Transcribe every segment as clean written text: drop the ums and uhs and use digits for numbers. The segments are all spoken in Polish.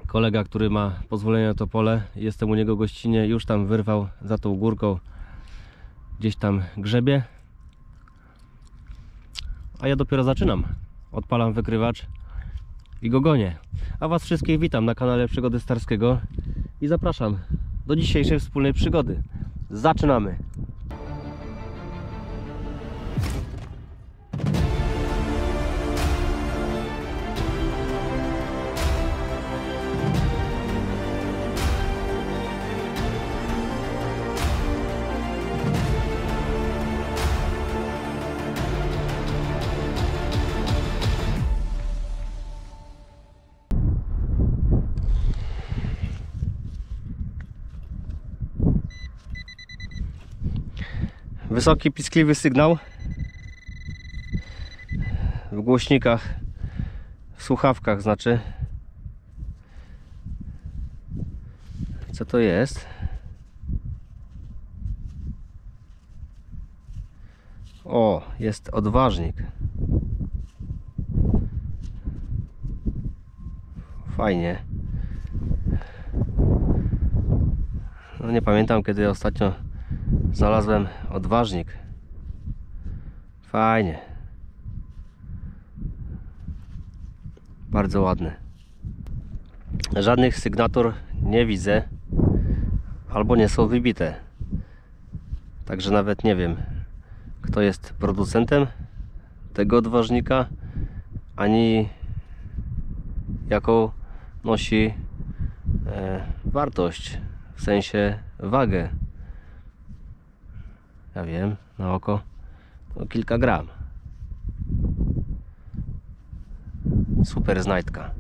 Kolega, który ma pozwolenie na to pole, jestem u niego gościnnie, już tam wyrwał za tą górką, gdzieś tam grzebie, a ja dopiero zaczynam. Odpalam wykrywacz i go gonię. A was wszystkich witam na kanale Przygody Starskiego i zapraszam do dzisiejszej wspólnej przygody. Zaczynamy! Wysoki, piskliwy sygnał w głośnikach, w słuchawkach znaczy. Co to jest? O, jest odważnik. Fajnie. No nie pamiętam, kiedy ostatnio znalazłem odważnik. Fajnie. Bardzo ładny. Żadnych sygnatur nie widzę. Albo nie są wybite. Także nawet nie wiem, kto jest producentem tego odważnika, ani jaką nosi wartość, w sensie wagę. Ja wiem, na oko to kilka gram. Super znajdka.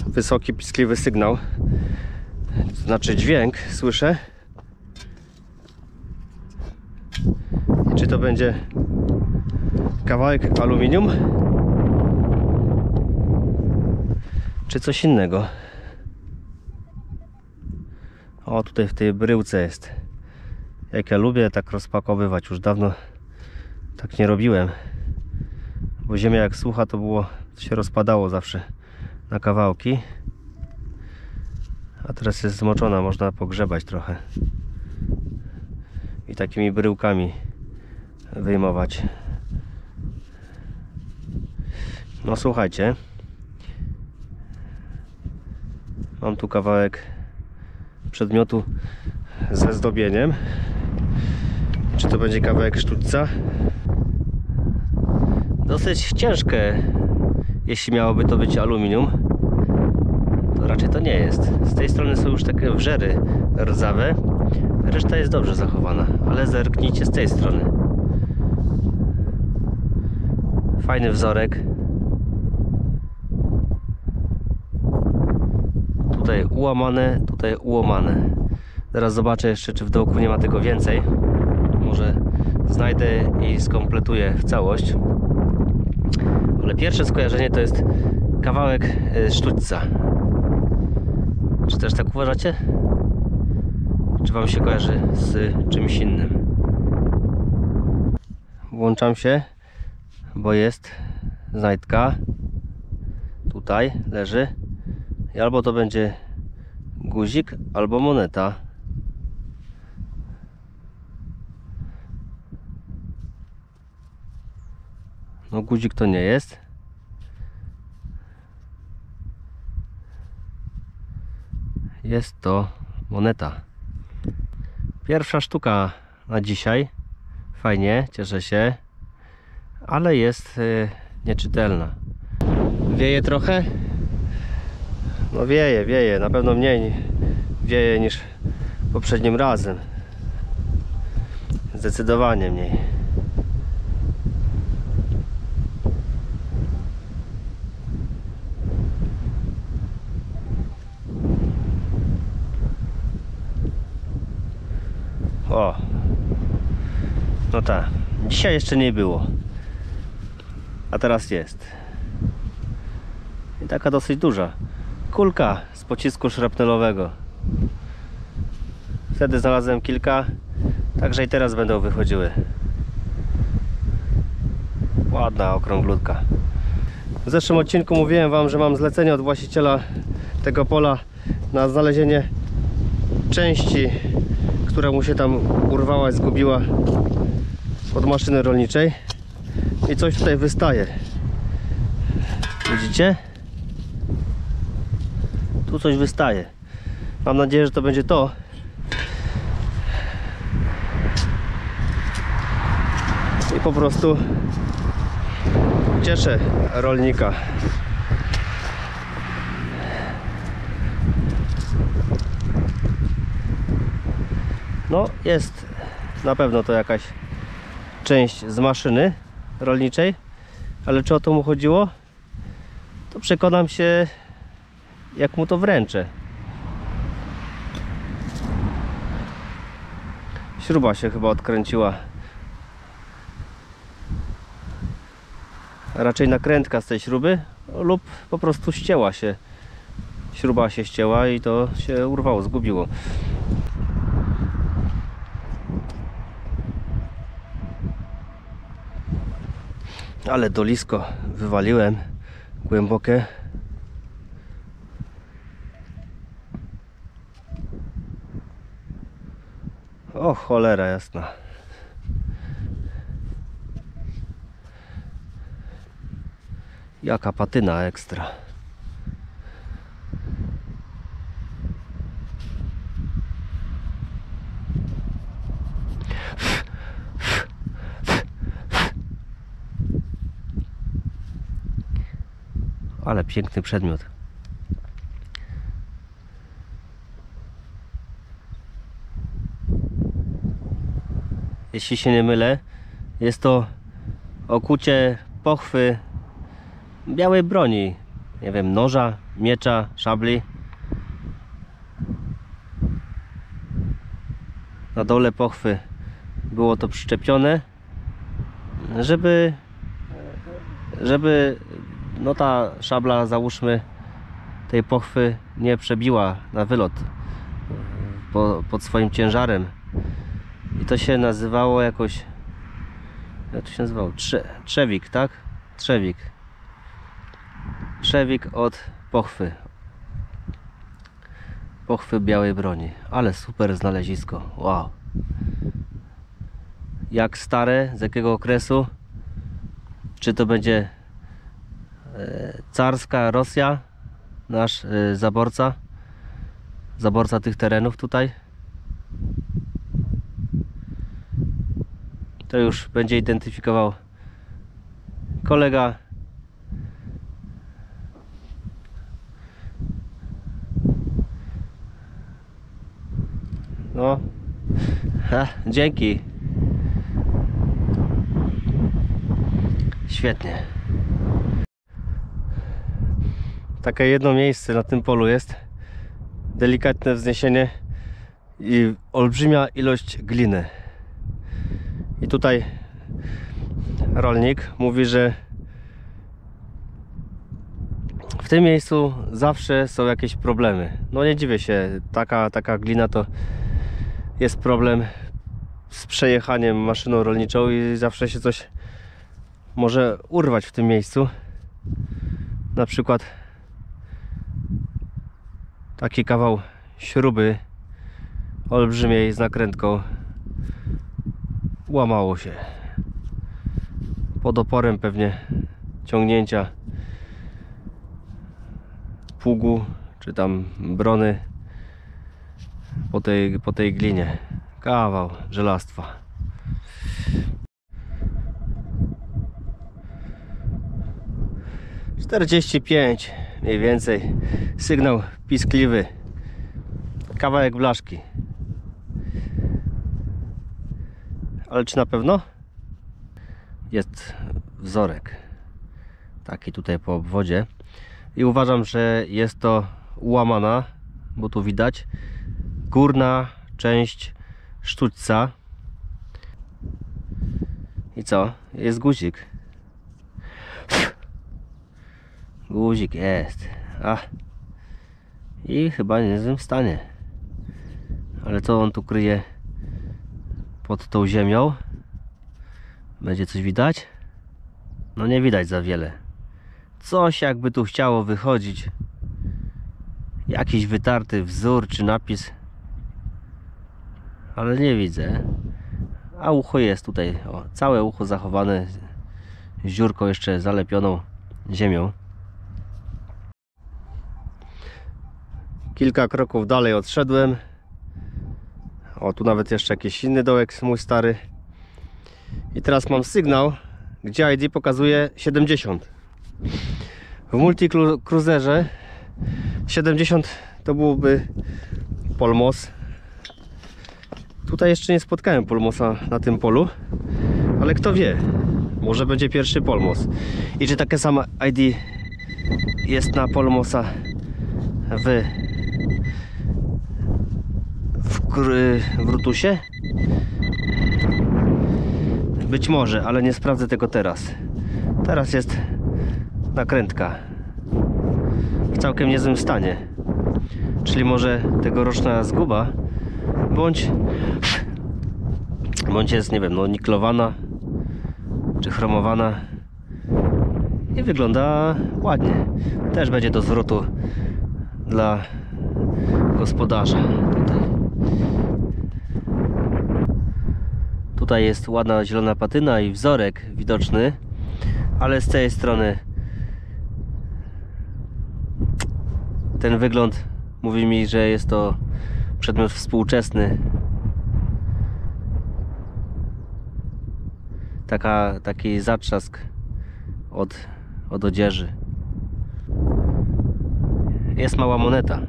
Wysoki, piskliwy sygnał, znaczy dźwięk słyszę. I czy to będzie kawałek aluminium, czy coś innego? O, tutaj w tej bryłce jest. Jak ja lubię tak rozpakowywać, już dawno tak nie robiłem, bo ziemia jak sucha to było, to się rozpadało zawsze na kawałki, a teraz jest zmoczona, można pogrzebać trochę i takimi bryłkami wyjmować. No słuchajcie, mam tu kawałek przedmiotu ze zdobieniem. Czy to będzie kawałek sztućca? Dosyć ciężkie, jeśli miałoby to być aluminium. To raczej to nie jest. Z tej strony są już takie wrzery rdzawe. Reszta jest dobrze zachowana, ale zerknijcie z tej strony. Fajny wzorek. Tutaj ułamane, tutaj ułamane. Zaraz zobaczę jeszcze, czy w dołku nie ma tego więcej. Może znajdę i skompletuję w całość. Ale pierwsze skojarzenie to jest kawałek sztućca. Czy też tak uważacie? Czy wam się kojarzy z czymś innym? Włączam się, bo jest znajdka. Tutaj leży. I albo to będzie guzik, albo moneta. No guzik to nie jest. Jest to moneta. Pierwsza sztuka na dzisiaj. Fajnie, cieszę się. Ale jest nieczytelna. Wieje trochę? No wieje, wieje. Na pewno mniej wieje niż poprzednim razem. Zdecydowanie mniej. O, no tak, dzisiaj jeszcze nie było, a teraz jest. I taka dosyć duża kulka z pocisku szrapnelowego. Wtedy znalazłem kilka, także i teraz będą wychodziły. Ładna okrąglutka. W zeszłym odcinku mówiłem wam, że mam zlecenie od właściciela tego pola na znalezienie części, która mu się tam urwała, zgubiła od maszyny rolniczej. I coś tutaj wystaje. Widzicie? Tu coś wystaje. Mam nadzieję, że to będzie to. I po prostu cieszę rolnika. No, jest na pewno to jakaś część z maszyny rolniczej, ale czy o to mu chodziło? To przekonam się, jak mu to wręczę. Śruba się chyba odkręciła. Raczej nakrętka z tej śruby, lub po prostu ścięła się. Śruba się ścięła i to się urwało, zgubiło. Ale dolisko wywaliłem głębokie. O cholera jasna. Jaka patyna ekstra. Ale piękny przedmiot. Jeśli się nie mylę, jest to okucie pochwy białej broni. Nie wiem, noża, miecza, szabli. Na dole pochwy było to przyczepione, żeby no ta szabla, załóżmy, tej pochwy nie przebiła na wylot pod swoim ciężarem. I to się nazywało jakoś, jak to się nazywało? Trzewik, tak? Trzewik. Trzewik od pochwy. Pochwy białej broni. Ale super znalezisko. Wow. Jak stare? Z jakiego okresu? Czy to będzie carska Rosja? Nasz zaborca tych terenów tutaj? To już będzie identyfikował kolega. No, dzięki. Świetnie. Takie jedno miejsce na tym polu jest. Delikatne wzniesienie i olbrzymia ilość gliny. I tutaj rolnik mówi, że w tym miejscu zawsze są jakieś problemy. No nie dziwię się, taka glina to jest problem z przejechaniem maszyną rolniczą i zawsze się coś może urwać w tym miejscu. Na przykład taki kawał śruby olbrzymiej z nakrętką łamało się pod oporem pewnie ciągnięcia pługu czy tam brony po tej glinie. Kawał żelastwa. - 45 mniej więcej. Sygnał piskliwy. Kawałek blaszki. Ale czy na pewno? Jest wzorek taki tutaj po obwodzie i uważam, że jest to ułamana, bo tu widać górna część sztućca. I co? Jest guzik. Guzik jest. I chyba nie w złym stanie. Ale co on tu kryje pod tą ziemią? Będzie coś widać? No nie widać za wiele. Coś jakby tu chciało wychodzić. Jakiś wytarty wzór czy napis. Ale nie widzę. A ucho jest tutaj. O, całe ucho zachowane. Z dziurką jeszcze zalepioną ziemią. Kilka kroków dalej odszedłem. O, tu nawet jeszcze jakiś inny dołek, mój stary. I teraz mam sygnał, gdzie ID pokazuje 70. W multicruiserze 70 to byłoby Polmos. Tutaj jeszcze nie spotkałem Polmosa na tym polu, ale kto wie, może będzie pierwszy Polmos. I czy takie samo ID jest na Polmosa w Rutusie? Być może, ale nie sprawdzę tego teraz. Teraz jest nakrętka w całkiem niezłym stanie. Czyli może tegoroczna zguba, bądź jest, nie wiem, no niklowana czy chromowana i wygląda ładnie. Też będzie do zwrotu dla gospodarza. Tutaj jest ładna zielona patyna i wzorek widoczny, ale z tej strony ten wygląd mówi mi, że jest to przedmiot współczesny. Taki zatrzask od odzieży. Jest mała moneta.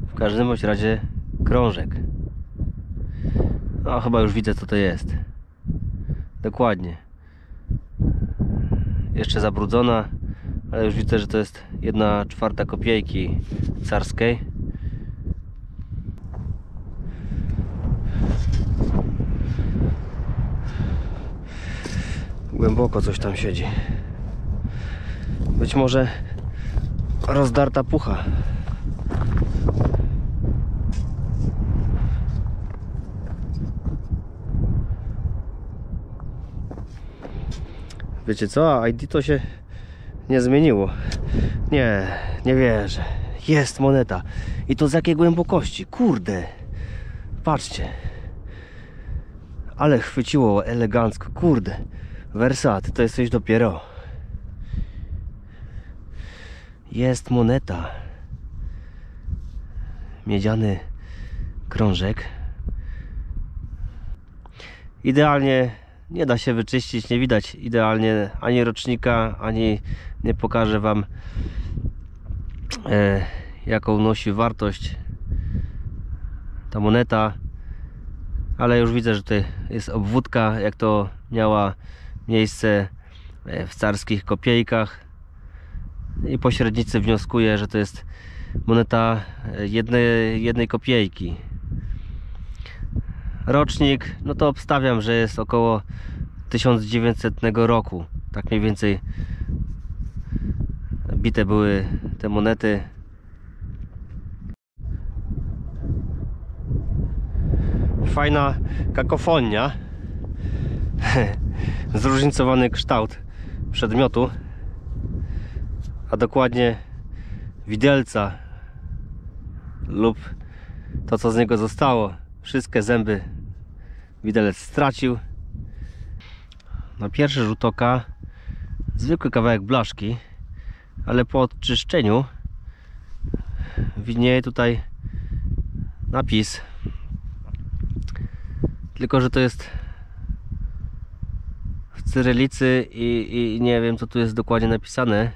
W każdym bądź razie krążek. No chyba już widzę, co to jest. Dokładnie. Jeszcze zabrudzona, ale już widzę, że to jest 1/4 kopiejki carskiej. Głęboko coś tam siedzi. Być może rozdarta pucha. Wiecie co? ID to się nie zmieniło. Nie wierzę. Jest moneta. I to z jakiej głębokości? Kurde. Patrzcie. Ale chwyciło elegancko. Kurde. Versat, to jest coś dopiero. Jest moneta. Miedziany krążek. Idealnie. Nie da się wyczyścić, nie widać idealnie ani rocznika, ani nie pokażę wam jaką nosi wartość ta moneta, ale już widzę, że tutaj jest obwódka, jak to miała miejsce w carskich kopiejkach i pośrednicy wnioskuję, że to jest moneta jednej kopiejki. Rocznik, no to obstawiam, że jest około 1900 roku. Tak mniej więcej bite były te monety. Fajna kakofonia. Zróżnicowany kształt przedmiotu, a dokładnie widelca lub to, co z niego zostało. Wszystkie zęby widelec stracił. Na pierwszy rzut oka zwykły kawałek blaszki, ale po odczyszczeniu widnieje tutaj napis, tylko że to jest w cyrylicy i nie wiem, co tu jest dokładnie napisane.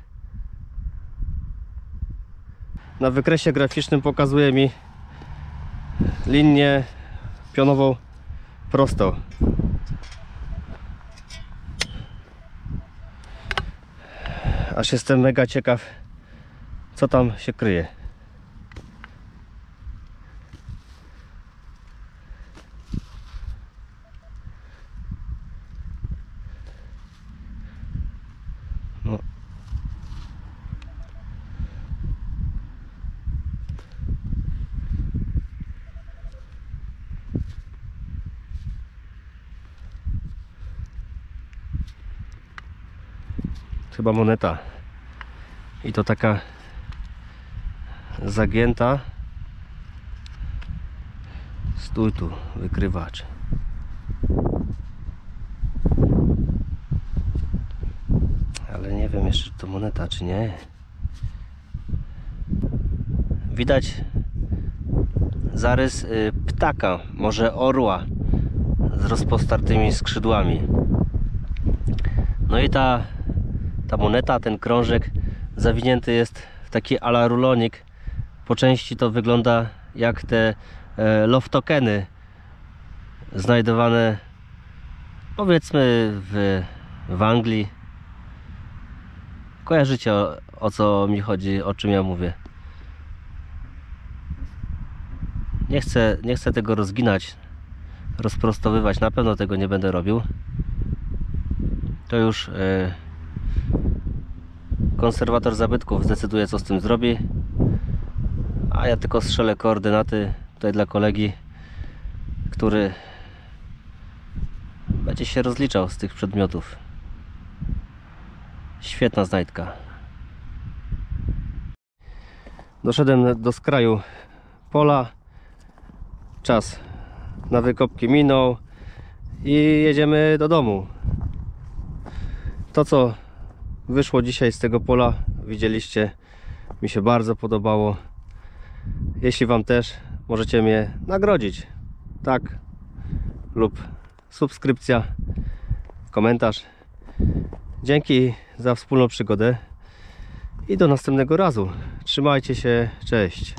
Na wykresie graficznym pokazuje mi linię pionową prosto. Aż jestem mega ciekaw, co tam się kryje. No. Chyba moneta. I to taka zagięta. Stój tu, wykrywacz. Ale nie wiem jeszcze, czy to moneta, czy nie. Widać zarys ptaka, może orła z rozpostartymi skrzydłami. No i ta moneta, ten krążek zawinięty jest w taki ala rulonik. Po części to wygląda jak te love tokeny znajdowane, powiedzmy, w Anglii. Kojarzycie o co mi chodzi, o czym ja mówię. Nie chcę tego rozginać, rozprostowywać, na pewno tego nie będę robił. To już konserwator zabytków zdecyduje, co z tym zrobi, a ja tylko strzelę koordynaty tutaj dla kolegi, który będzie się rozliczał z tych przedmiotów. Świetna znajdka. Doszedłem do skraju pola. Czas na wykopki minął i jedziemy do domu. To, co wyszło dzisiaj z tego pola, widzieliście, mi się bardzo podobało. Jeśli Wam też, możecie mnie nagrodzić. Tak, lub subskrypcja, komentarz. Dzięki za wspólną przygodę i do następnego razu. Trzymajcie się, cześć.